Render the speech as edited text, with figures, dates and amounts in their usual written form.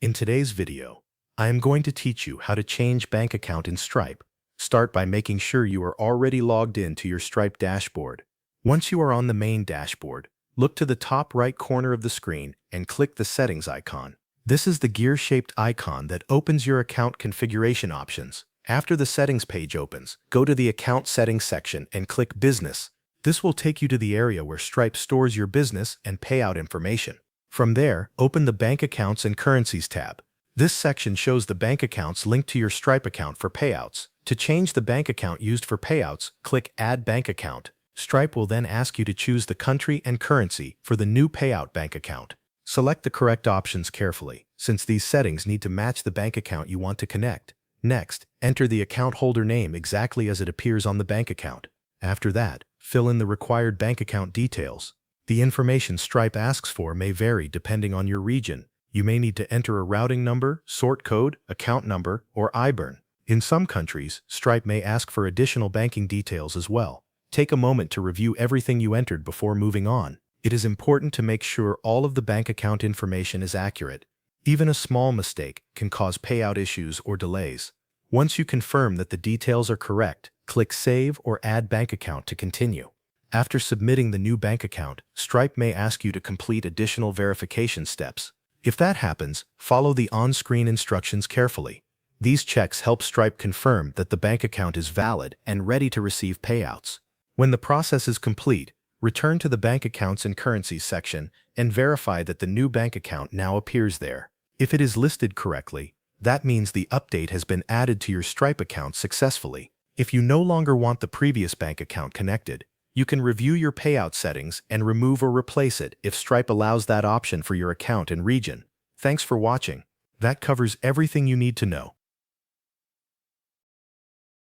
In today's video, I am going to teach you how to change bank account in Stripe. Start by making sure you are already logged in to your Stripe dashboard. Once you are on the main dashboard, look to the top right corner of the screen and click the settings icon. This is the gear-shaped icon that opens your account configuration options. After the settings page opens, go to the account settings section and click Business. This will take you to the area where Stripe stores your business and payout information. From there, open the Bank Accounts and Currencies tab. This section shows the bank accounts linked to your Stripe account for payouts. To change the bank account used for payouts, click Add Bank Account. Stripe will then ask you to choose the country and currency for the new payout bank account. Select the correct options carefully, since these settings need to match the bank account you want to connect. Next, enter the account holder name exactly as it appears on the bank account. After that, fill in the required bank account details. The information Stripe asks for may vary depending on your region. You may need to enter a routing number, sort code, account number, or IBAN. In some countries, Stripe may ask for additional banking details as well. Take a moment to review everything you entered before moving on. It is important to make sure all of the bank account information is accurate. Even a small mistake can cause payout issues or delays. Once you confirm that the details are correct, click Save or Add Bank Account to continue. After submitting the new bank account, Stripe may ask you to complete additional verification steps. If that happens, follow the on-screen instructions carefully. These checks help Stripe confirm that the bank account is valid and ready to receive payouts. When the process is complete, return to the Bank Accounts and Currencies section and verify that the new bank account now appears there. If it is listed correctly, that means the update has been added to your Stripe account successfully. If you no longer want the previous bank account connected, you can review your payout settings and remove or replace it if Stripe allows that option for your account and region. Thanks for watching. That covers everything you need to know.